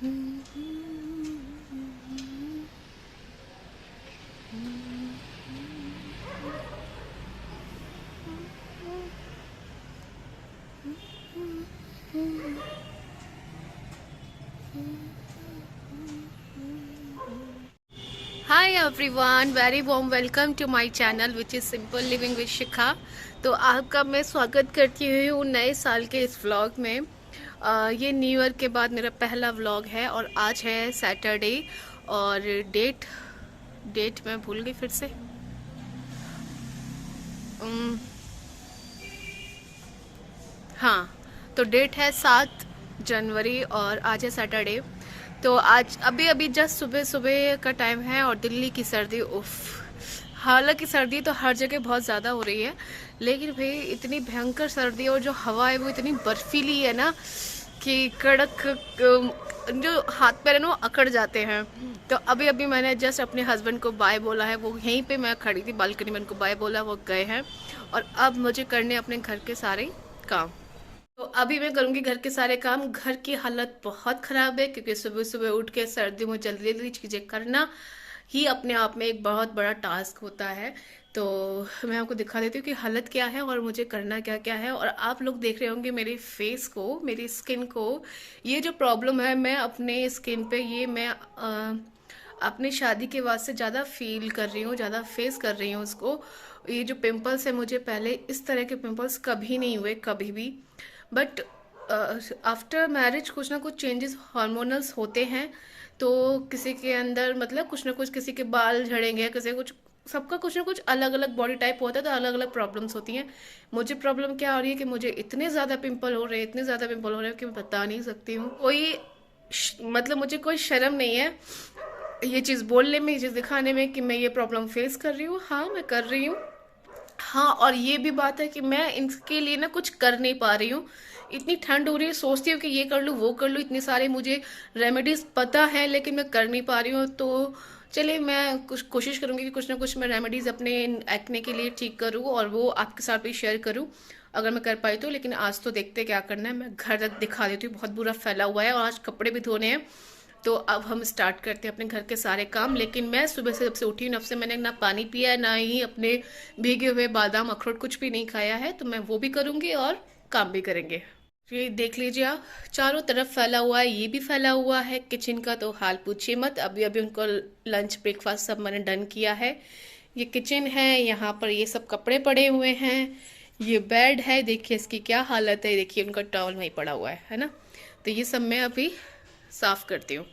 Hi everyone, very warm welcome to my channel which is simple living with Shikha. तो आपका मैं स्वागत करती हूँ नए साल के इस व्लॉग में। ये न्यू ईयर के बाद मेरा पहला व्लॉग है और आज है सैटरडे। और डेट मैं भूल गई फिर से। उम, हाँ, तो डेट है 7 जनवरी और आज है सैटरडे। तो आज अभी अभी जस्ट सुबह सुबह का टाइम है और दिल्ली की सर्दी उफ। हालांकि सर्दी तो हर जगह बहुत ज़्यादा हो रही है, लेकिन भाई इतनी भयंकर सर्दी और जो हवा है वो इतनी बर्फीली है ना कि कड़क जो हाथ पैर है ना वो अकड़ जाते हैं। तो अभी अभी मैंने जस्ट अपने हस्बैंड को बाय बोला है, वो यहीं पे मैं खड़ी थी बालकनी में, उनको बाय बोला, वो गए हैं। और अब मुझे करने अपने घर के सारे काम। तो अभी मैं करूँगी घर के सारे काम। घर की हालत बहुत ख़राब है क्योंकि सुबह सुबह उठ के सर्दी में जल्दी जल्दी चीज़ें करना ही अपने आप में एक बहुत बड़ा टास्क होता है। तो मैं आपको दिखा देती हूँ कि हालत क्या है और मुझे करना क्या क्या है। और आप लोग देख रहे होंगे मेरे फेस को, मेरी स्किन को। ये जो प्रॉब्लम है मैं अपने स्किन पे, ये मैं अपनी शादी के बाद से ज़्यादा फील कर रही हूँ, ज़्यादा फेस कर रही हूँ उसको। ये जो पिंपल्स है, मुझे पहले इस तरह के पिंपल्स कभी नहीं हुए, कभी भी। बट आफ्टर मैरिज कुछ ना कुछ चेंजेस हार्मोनल्स होते हैं। तो किसी के अंदर मतलब कुछ ना कुछ, किसी के बाल झड़ेंगे, किसी कुछ, सबका कुछ ना कुछ अलग अलग बॉडी टाइप होता है, तो अलग अलग प्रॉब्लम्स होती हैं। मुझे प्रॉब्लम क्या हो रही है कि मुझे इतने ज़्यादा पिंपल हो रहे हैं, इतने ज़्यादा पिंपल हो रहे हैं कि मैं बता नहीं सकती हूँ। कोई मतलब मुझे कोई शर्म नहीं है ये चीज़ बोलने में, ये चीज़ दिखाने में कि मैं ये प्रॉब्लम फेस कर रही हूँ। हाँ, मैं कर रही हूँ। हाँ, और ये भी बात है कि मैं इनके लिए ना कुछ कर नहीं पा रही हूँ। इतनी ठंड हो रही है, सोचती हूँ कि ये कर लूँ, वो कर लूँ, इतने सारे मुझे रेमेडीज पता है, लेकिन मैं कर नहीं पा रही हूँ। तो चलिए, मैं कुछ कोशिश करूँगी कि कुछ ना कुछ मैं रेमेडीज अपने एक्ने के लिए ठीक करूँ और वो आपके साथ भी शेयर करूँ अगर मैं कर पाई तो। लेकिन आज तो देखते क्या करना है। मैं घर तक दिखा देती हूँ, बहुत बुरा फैला हुआ है और आज कपड़े भी धोने हैं। तो अब हम स्टार्ट करते हैं अपने घर के सारे काम। लेकिन मैं सुबह से जब से उठी हूँ, जब से मैंने ना पानी पिया है, ना ही अपने भीगे हुए बादाम अखरोट कुछ भी नहीं खाया है। तो मैं वो भी करूँगी और काम भी करेंगे। ये देख लीजिए आप, चारों तरफ फैला हुआ है, ये भी फैला हुआ है किचन का, तो हाल पूछिए मत। अभी अभी उनको लंच ब्रेकफास्ट सब मैंने डन किया है। ये किचन है, यहाँ पर ये सब कपड़े पड़े हुए हैं। ये बेड है, देखिए इसकी क्या हालत है, देखिए उनका टॉवल वहीं पड़ा हुआ है ना। तो ये सब मैं अभी साफ करती हूँ।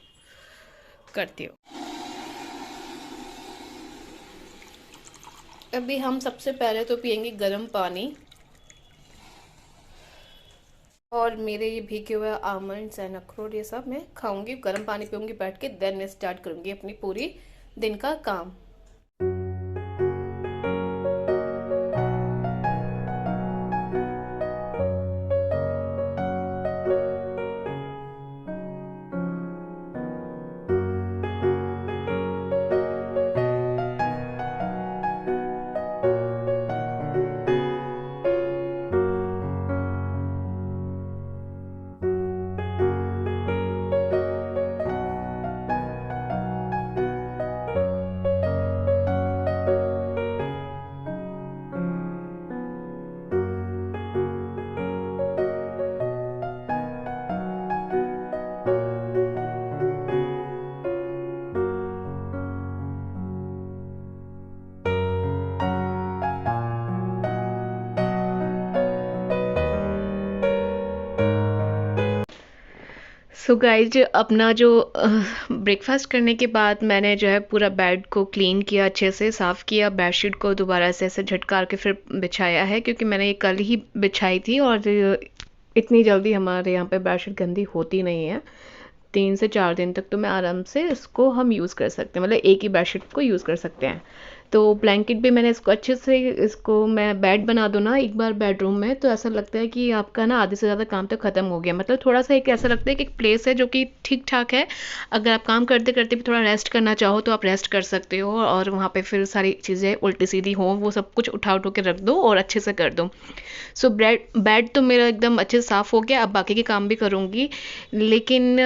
अभी हम सबसे पहले तो पियेंगे गर्म पानी। और मेरे ये भीगे हुए आमंड्स एंड अखरोट ये सब मैं खाऊंगी, गर्म पानी पीऊंगी बैठ के, देन मैं स्टार्ट करूंगी अपनी पूरी दिन का काम। सो गाइज, अपना जो ब्रेकफास्ट करने के बाद मैंने जो है पूरा बेड को क्लीन किया, अच्छे से साफ़ किया, बेडशीट को दोबारा से ऐसे झटकार के फिर बिछाया है क्योंकि मैंने ये कल ही बिछाई थी। और इतनी जल्दी हमारे यहाँ पे बेडशीट गंदी होती नहीं है। 3 से 4 दिन तक तो मैं आराम से इसको हम यूज़ कर सकते हैं, मतलब एक ही बेडशीट को यूज़ कर सकते हैं। तो ब्लैंकेट भी मैंने इसको अच्छे से, इसको मैं बेड बना दूँ ना एक बार बेडरूम में, तो ऐसा लगता है कि आपका ना आधे से ज़्यादा काम तो ख़त्म हो गया। मतलब थोड़ा सा एक ऐसा लगता है कि एक प्लेस है जो कि ठीक ठाक है। अगर आप काम करते करते भी थोड़ा रेस्ट करना चाहो तो आप रेस्ट कर सकते हो, और वहाँ पे फिर सारी चीज़ें उल्टी सीधी हों वो सब कुछ उठा उठा के रख दो और अच्छे से कर दो। सो बेड तो मेरा एकदम अच्छे से साफ़ हो गया। अब बाकी के काम भी करूँगी, लेकिन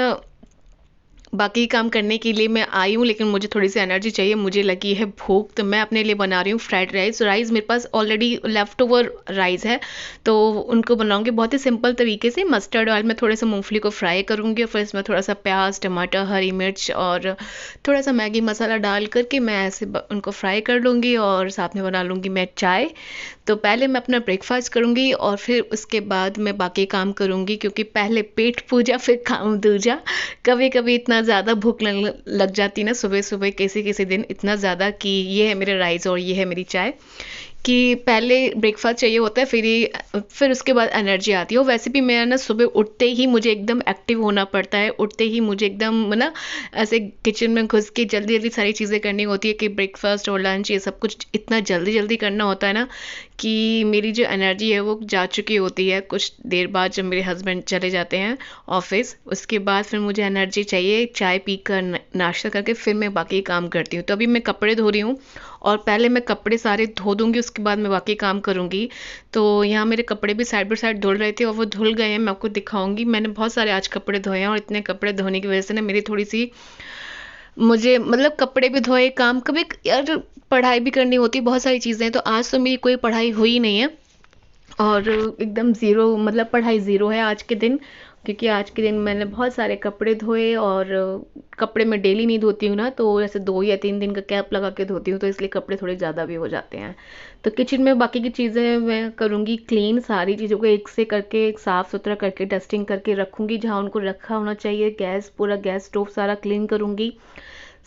बाकी काम करने के लिए मैं आई हूँ, लेकिन मुझे थोड़ी सी एनर्जी चाहिए, मुझे लगी है भूख, तो मैं अपने लिए बना रही हूँ फ्राइड राइस। राइस मेरे पास ऑलरेडी लेफ्ट ओवर राइस है, तो उनको बनाऊंगी बहुत ही सिंपल तरीके से। मस्टर्ड ऑयल में थोड़े से मूंगफली को फ्राई करूंगी और फिर इसमें थोड़ा सा प्याज, टमाटर, हरी मिर्च और थोड़ा सा मैगी मसाला डाल करके मैं ऐसे उनको फ्राई कर लूँगी और साथ में बना लूँगी मैं चाय। तो पहले मैं अपना ब्रेकफास्ट करूँगी और फिर उसके बाद मैं बाकी काम करूँगी, क्योंकि पहले पेट पूजा फिर काम दूजा। कभी कभी इतना ज़्यादा भूख लग जाती ना सुबह सुबह, किसी किसी दिन इतना ज़्यादा कि ये है मेरे राइस और ये है मेरी चाय, कि पहले ब्रेकफास्ट चाहिए होता है, फिर उसके बाद एनर्जी आती है। और वैसे भी मैं ना सुबह उठते ही मुझे एकदम एक्टिव होना पड़ता है, उठते ही मुझे एकदम ना ऐसे किचन में घुस के जल्दी जल्दी सारी चीज़ें करनी होती है, कि ब्रेकफास्ट और लंच ये सब कुछ इतना जल्दी जल्दी करना होता है ना, कि मेरी जो एनर्जी है वो जा चुकी होती है कुछ देर बाद, जब मेरे हस्बैंड चले जाते हैं ऑफिस। उसके बाद फिर मुझे एनर्जी चाहिए, चाय पीकर नाश्ता करके फिर मैं बाकी काम करती हूँ। तो अभी मैं कपड़े धो रही हूँ और पहले मैं कपड़े सारे धो दूंगी, उसके बाद मैं बाकी काम करूंगी। तो यहाँ मेरे कपड़े भी साइड बाय साइड धुल रहे थे और वो धुल गए हैं, मैं आपको दिखाऊंगी। मैंने बहुत सारे आज कपड़े धोए हैं और इतने कपड़े धोने की वजह से ना मेरी थोड़ी सी, मुझे मतलब कपड़े भी धोए, काम कभी यार पढ़ाई भी करनी होती है, बहुत सारी चीज़ें हैं। तो आज तो मेरी कोई पढ़ाई हुई नहीं है और एकदम ज़ीरो, मतलब पढ़ाई ज़ीरो है आज के दिन, क्योंकि आज के दिन मैंने बहुत सारे कपड़े धोए। और कपड़े मैं डेली नहीं धोती हूँ ना, तो जैसे 2 या 3 दिन का कैप लगा के धोती हूँ, तो इसलिए कपड़े थोड़े ज़्यादा भी हो जाते हैं। तो किचन में बाकी की चीज़ें मैं करूँगी क्लीन, सारी चीज़ों को एक से करके एक साफ़ सुथरा करके डस्टिंग करके रखूँगी जहाँ उनको रखा होना चाहिए। गैस, पूरा गैस स्टोव सारा क्लीन करूँगी,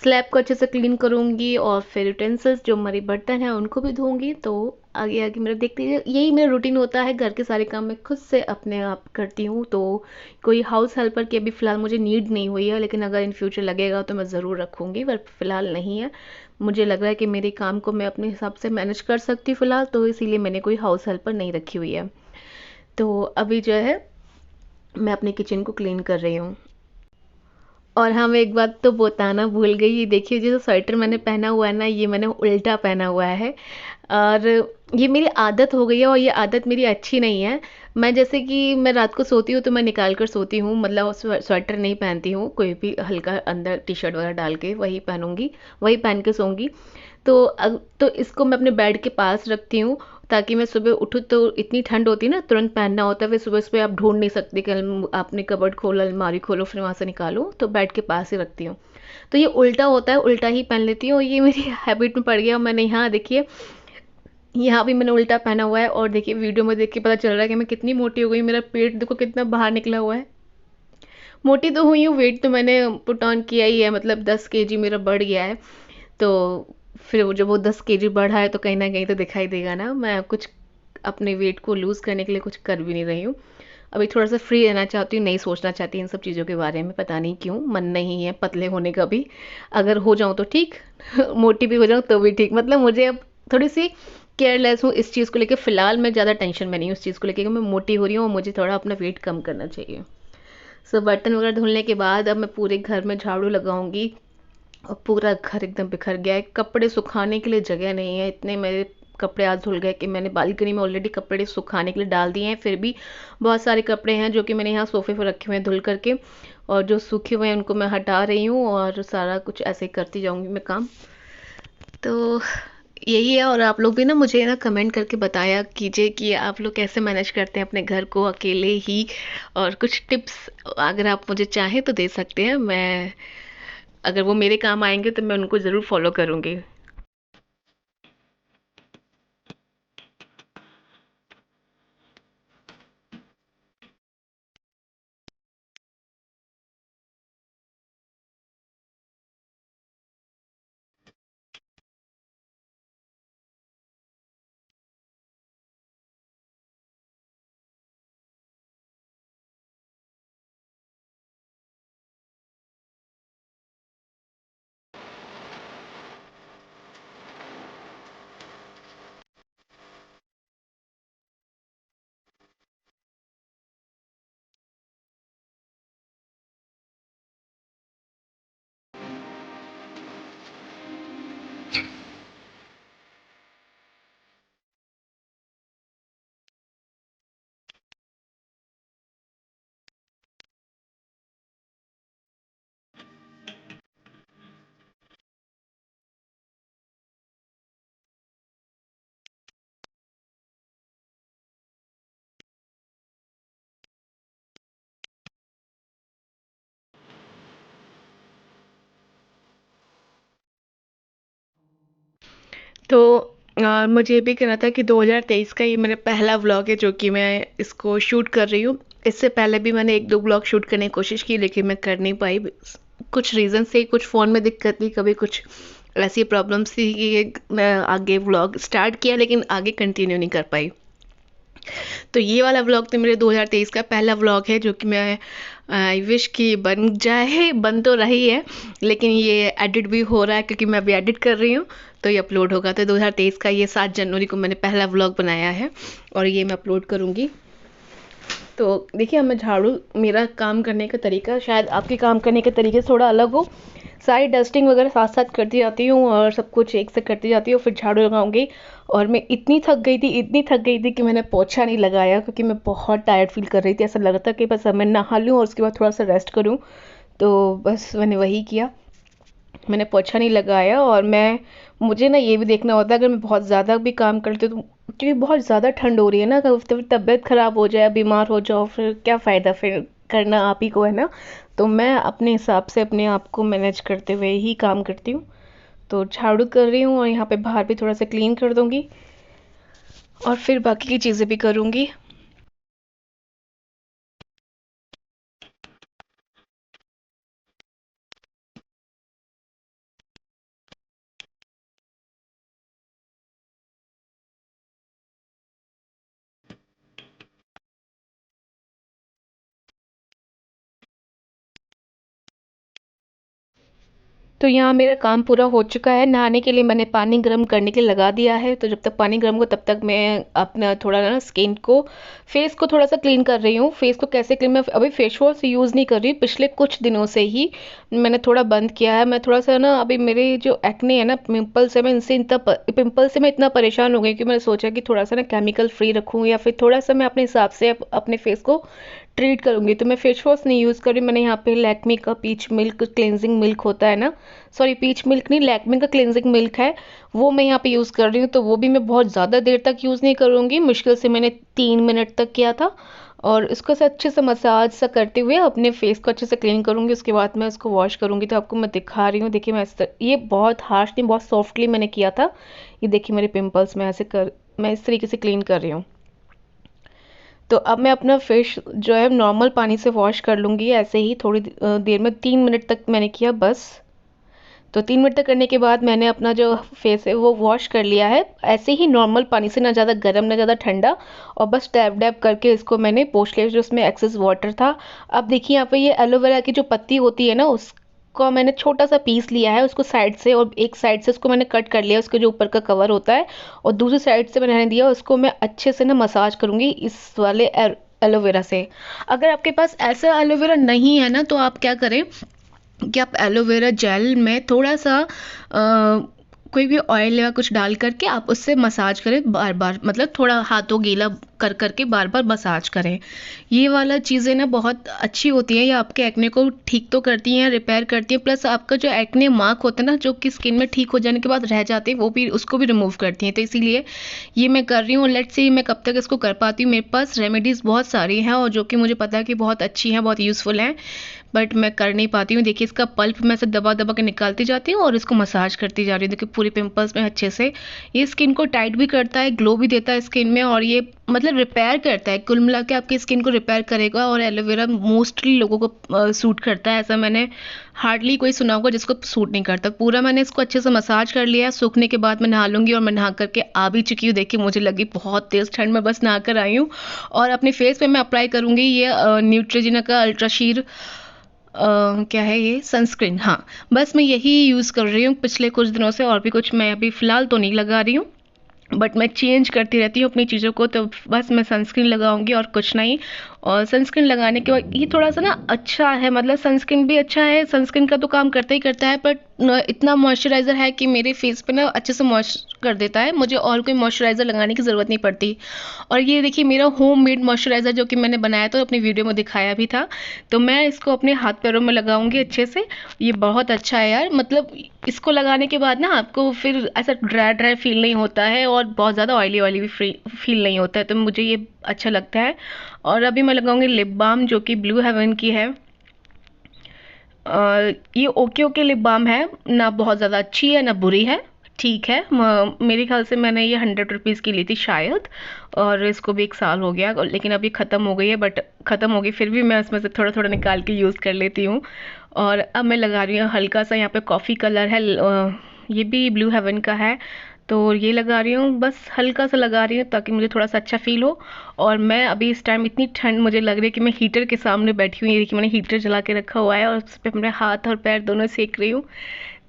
स्लैब को अच्छे से क्लीन करूँगी और फिर यूटेंसिल्स जो हमारी बर्तन हैं उनको भी धोऊंगी। तो आगे आगे मेरा देखते हैं, यही मेरा रूटीन होता है। घर के सारे काम मैं खुद से अपने आप करती हूँ, तो कोई हाउस हेल्पर की अभी फ़िलहाल मुझे नीड नहीं हुई है, लेकिन अगर इन फ्यूचर लगेगा तो मैं ज़रूर रखूँगी, पर फ़िलहाल नहीं है। मुझे लग रहा है कि मेरे काम को मैं अपने हिसाब से मैनेज कर सकती हूँ फ़िलहाल, तो इसीलिए मैंने कोई हाउस हेल्पर नहीं रखी हुई है। तो अभी जो है मैं अपने किचन को क्लीन कर रही हूँ। और हाँ, मैं एक बात तो बताना भूल गई, ये देखिए जो स्वेटर मैंने पहना हुआ है ना, ये मैंने उल्टा पहना हुआ है। और ये मेरी आदत हो गई है और ये आदत मेरी अच्छी नहीं है। मैं जैसे कि मैं रात को सोती हूँ तो मैं निकाल कर सोती हूँ, मतलब स्वेटर नहीं पहनती हूँ, कोई भी हल्का अंदर टी शर्ट वगैरह डाल के वही पहनूंगी, वही पहन के सोऊंगी। तो तो इसको मैं अपने बेड के पास रखती हूँ, ताकि मैं सुबह उठूँ तो इतनी ठंड होती है ना, तुरंत पहनना होता है, फिर सुबह सुबह आप ढूंढ नहीं सकते कि आपने कबर्ड खोलो, अलमारी खोलो, फिर वहाँ से निकालो, तो बेड के पास ही रखती हूँ। तो ये उल्टा होता है, उल्टा ही पहन लेती हूँ, और ये मेरी हैबिट में पड़ गया। और मैंने यहाँ देखिए, यहाँ भी मैंने उल्टा पहना हुआ है, और देखिए वीडियो में देख के पता चल रहा है कि मैं कितनी मोटी हो गई। मेरा पेट देखो कितना बाहर निकला हुआ है। मोटी तो हुई हूँ, वेट तो मैंने पुट ऑन किया ही है, मतलब 10 kg मेरा बढ़ गया है। तो फिर वो जब वो 10 kg बढ़ा है तो कहीं ना कहीं तो दिखाई देगा ना। मैं कुछ अपने वेट को लूज़ करने के लिए कुछ कर भी नहीं रही हूँ। अभी थोड़ा सा फ्री रहना चाहती हूँ, नहीं सोचना चाहती इन सब चीज़ों के बारे में, पता नहीं क्यों मन नहीं है पतले होने का भी। अगर हो जाऊँ तो ठीक मोटी भी हो जाऊँ तो भी ठीक, मतलब मुझे अब थोड़ी सी केयरलेस हूँ इस चीज़ को लेकर। फ़िलहाल मैं ज़्यादा टेंशन में नहीं हूँ उस चीज़ को लेकर कि मैं मोटी हो रही हूँ और मुझे थोड़ा अपना वेट कम करना चाहिए। सो बर्तन वगैरह धुलने के बाद अब मैं पूरे घर में झाड़ू लगाऊंगी। और पूरा घर एकदम बिखर गया है, कपड़े सुखाने के लिए जगह नहीं है, इतने मेरे कपड़े आज धुल गए कि मैंने बालकनी में ऑलरेडी कपड़े सुखाने के लिए डाल दिए हैं, फिर भी बहुत सारे कपड़े हैं जो कि मैंने यहाँ सोफे पर रखे हुए हैं धुल करके। और जो सूखे हुए हैं उनको मैं हटा रही हूँ और सारा कुछ ऐसे ही करती जाऊंगी मैं काम। तो यही है। और आप लोग भी ना मुझे ना कमेंट करके बताया कीजिए कि आप लोग कैसे मैनेज करते हैं अपने घर को अकेले ही, और कुछ टिप्स अगर आप मुझे चाहें तो दे सकते हैं। मैं, अगर वो मेरे काम आएंगे तो मैं उनको ज़रूर फॉलो करूँगी। तो मुझे ये भी कहना था कि 2023 का ये मेरा पहला व्लॉग है जो कि मैं इसको शूट कर रही हूँ। इससे पहले भी मैंने 1-2 व्लॉग शूट करने की कोशिश की, लेकिन मैं कर नहीं पाई। कुछ रीज़न से, कुछ फ़ोन में दिक्कत थी, कभी कुछ ऐसी प्रॉब्लम्स थी कि मैं आगे व्लॉग स्टार्ट किया लेकिन आगे कंटिन्यू नहीं कर पाई। तो ये वाला व्लॉग तो मेरे 2023 का पहला व्लॉग है जो कि मैं आई विश कि बन जाए, बन तो रही है लेकिन ये एडिट भी हो रहा है क्योंकि मैं अभी एडिट कर रही हूँ। तो ये अपलोड होगा। तो 2023 का ये 7 जनवरी को मैंने पहला व्लॉग बनाया है और ये मैं अपलोड करूँगी। तो देखिए, मैं झाड़ू, मेरा काम करने का तरीका शायद आपके काम करने के तरीके से थोड़ा अलग हो। सारी डस्टिंग वगैरह साथ साथ करती जाती हूँ और सब कुछ एक से करती जाती हूँ, फिर झाड़ू लगाऊंगी। और मैं इतनी थक गई थी कि मैंने पोछा नहीं लगाया क्योंकि मैं बहुत टायर्ड फील कर रही थी। ऐसा लग रहा था कि बस अब मैं नहा लूँ और उसके बाद थोड़ा सा रेस्ट करूँ। तो बस मैंने वही किया, मैंने पोछा नहीं लगाया। और मुझे ना ये भी देखना होता है, अगर मैं बहुत ज़्यादा भी काम करती हूँ तो, क्योंकि बहुत ज़्यादा ठंड हो रही है ना, अगर तबीयत ख़राब हो जाए, बीमार हो जाओ, फिर क्या फ़ायदा, फिर करना आप ही को है ना। तो मैं अपने हिसाब से अपने आप को मैनेज करते हुए ही काम करती हूँ। तो झाड़ू कर रही हूँ और यहाँ पे बाहर भी थोड़ा सा क्लीन कर दूँगी और फिर बाकी की चीज़ें भी करूँगी। तो यहाँ मेरा काम पूरा हो चुका है। नहाने के लिए मैंने पानी गर्म करने के लिए लगा दिया है। तो जब तक पानी गर्म हो तब तक मैं अपना थोड़ा ना स्किन को, फेस को थोड़ा सा क्लीन कर रही हूँ। फेस को कैसे क्लीन, मैं अभी फेस वॉश यूज़ नहीं कर रही, पिछले कुछ दिनों से ही मैंने थोड़ा बंद किया है। मैं थोड़ा सा ना, अभी मेरे जो एक्ने है ना, पिंपल्स है, मैं इनसे पिंपल से मैं इतना परेशान हो गई कि मैंने सोचा कि थोड़ा सा ना केमिकल फ्री रखूँ या फिर थोड़ा सा मैं अपने हिसाब से अपने फेस को ट्रीट करूँगी। तो मैं फेस वॉश नहीं यूज़ कर रही। मैंने यहाँ पे लैक्मे का पीच मिल्क क्लेंजिंग मिल्क होता है ना, सॉरी पीच मिल्क नहीं, लैक्मे का क्लेंजिंग मिल्क है, वो मैं यहाँ पे यूज़ कर रही हूँ। तो वो भी मैं बहुत ज़्यादा देर तक यूज़ नहीं करूँगी, मुश्किल से मैंने 3 मिनट तक किया था। और इसको से अच्छे से मसाज सा करते हुए अपने फेस को अच्छे से क्लीन करूँगी। उसके बाद मैं इसको वॉश करूँगी। तो आपको मैं दिखा रही हूँ, देखिए मैं ये बहुत हार्श नहीं, बहुत सॉफ्टली मैंने किया था। ये देखिए मेरे पिंपल्स में मैं इस तरीके से क्लीन कर रही हूँ। तो अब मैं अपना फेस जो है नॉर्मल पानी से वॉश कर लूँगी, ऐसे ही थोड़ी देर में, 3 मिनट तक मैंने किया बस। तो 3 मिनट तक करने के बाद मैंने अपना जो फेस है वो वॉश कर लिया है, ऐसे ही नॉर्मल पानी से, ना ज़्यादा गर्म ना ज़्यादा ठंडा। और बस डैब डैब करके इसको मैंने पोंछ लिया जो उसमें एक्सेस वाटर था। अब देखिए यहाँ पे ये एलोवेरा की जो पत्ती होती है ना, उसको मैंने छोटा सा पीस लिया है उसको साइड से, और एक साइड से उसको मैंने कट कर लिया, उसके जो ऊपर का कवर होता है, और दूसरी साइड से मैंने दिया। उसको मैं अच्छे से ना मसाज करूँगी इस वाले एलोवेरा से। अगर आपके पास ऐसा एलोवेरा नहीं है ना, तो आप क्या करें कि आप एलोवेरा जेल में थोड़ा सा कोई भी ऑयल या कुछ डाल करके आप उससे मसाज करें बार बार, मतलब थोड़ा हाथों गीला कर करके बार बार मसाज करें। ये वाला चीज़ें ना बहुत अच्छी होती हैं, ये आपके एक्ने को ठीक तो करती हैं, रिपेयर करती हैं, प्लस आपका जो एक्ने मार्क होता है ना, जो कि स्किन में ठीक हो जाने के बाद रह जाते हैं, वो भी, उसको भी रिमूव करती हैं। तो इसीलिए ये मैं कर रही हूँ। लेट्स सी मैं कब तक इसको कर पाती हूँ। मेरे पास रेमेडीज़ बहुत सारी हैं और जो कि मुझे पता है कि बहुत अच्छी हैं, बहुत यूज़फुल हैं, बट मैं कर नहीं पाती हूँ। देखिए इसका पल्प मैं से दबा दबा के निकालती जाती हूँ और इसको मसाज करती जा रही हूँ। देखिए पूरे पिंपल्स में अच्छे से, ये स्किन को टाइट भी करता है, ग्लो भी देता है स्किन में, और ये मतलब रिपेयर करता है, कुल मिला के आपकी स्किन को रिपेयर करेगा। और एलोवेरा मोस्टली लोगों को सूट करता है, ऐसा मैंने हार्डली कोई सुना होगा जिसको सूट नहीं करता। पूरा मैंने इसको अच्छे से मसाज कर लिया। सूखने के बाद मैं नहा लूँगी और मैं नहा करके आ भी चुकी हूँ। देखिए मुझे लगी बहुत तेज़ ठंड में, बस नहा कर आई हूँ। और अपने फेस पे मैं अप्लाई करूँगी ये न्यूट्रोजिना का अल्ट्राशीर क्या है ये, सनस्क्रीन। हाँ, बस मैं यही यूज़ कर रही हूँ पिछले कुछ दिनों से, और भी कुछ मैं अभी फ़िलहाल तो नहीं लगा रही हूँ, बट मैं चेंज करती रहती हूँ अपनी चीज़ों को। तो बस मैं सनस्क्रीन लगाऊंगी और कुछ नहीं। और सनस्क्रीन लगाने के बाद ये थोड़ा सा ना अच्छा है, मतलब सनस्क्रीन भी अच्छा है, सनस्क्रीन का तो काम करता ही करता है, बट इतना मॉइस्चराइज़र है कि मेरे फेस पे ना अच्छे से मॉइस्चर कर देता है, मुझे और कोई मॉइस्चराइज़र लगाने की ज़रूरत नहीं पड़ती। और ये देखिए मेरा होम मेड मॉइस्चराइज़र जो कि मैंने बनाया था, अपनी वीडियो में दिखाया भी था। तो मैं इसको अपने हाथ पैरों में लगाऊंगी अच्छे से। ये बहुत अच्छा है यार, मतलब इसको लगाने के बाद ना आपको फिर ऐसा ड्राई ड्राई फील नहीं होता है और बहुत ज़्यादा ऑयली ऑयली भी फील नहीं होता है। तो मुझे ये अच्छा लगता है। और अभी मैं लगाऊंगी लिप बाम जो कि ब्लू हेवन की है। ये ओके ओके लिप बाम है, ना बहुत ज़्यादा अच्छी है ना बुरी है, ठीक है। मेरे ख्याल से मैंने ये 100 रुपीज़ की ली थी शायद, और इसको भी 1 साल हो गया, लेकिन अब ये ख़त्म हो गई है। बट ख़त्म हो गई फिर भी मैं उसमें से थोड़ा थोड़ा निकाल के यूज़ कर लेती हूँ। और अब मैं लगा रही हूँ हल्का सा, यहाँ पे कॉफ़ी कलर है, ये भी ब्लू हेवन का है। तो ये लगा रही हूँ, बस हल्का सा लगा रही हूँ ताकि मुझे थोड़ा सा अच्छा फील हो। और मैं अभी इस टाइम इतनी ठंड मुझे लग रही है कि मैं हीटर के सामने बैठी हूँ। ये देखिए मैंने हीटर जला के रखा हुआ है और उस पर अपने हाथ और पैर दोनों सेक रही हूँ।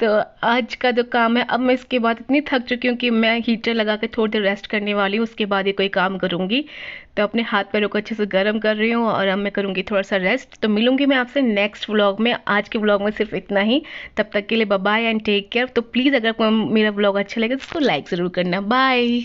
तो आज का जो काम है, अब मैं इसके बाद इतनी थक चुकी हूँ कि मैं हीटर लगा के थोड़ी देर रेस्ट करने वाली हूँ, उसके बाद ही कोई काम करूँगी। तो अपने हाथ पैरों को अच्छे से गर्म कर रही हूँ और अब मैं करूँगी थोड़ा सा रेस्ट। तो मिलूंगी मैं आपसे नेक्स्ट व्लॉग में। आज के व्लॉग में सिर्फ इतना ही। तब तक के लिए bye bye and take care. तो प्लीज़ अगर आपको मेरा व्लॉग अच्छा लगे तो उसको लाइक ज़रूर करना। बाय।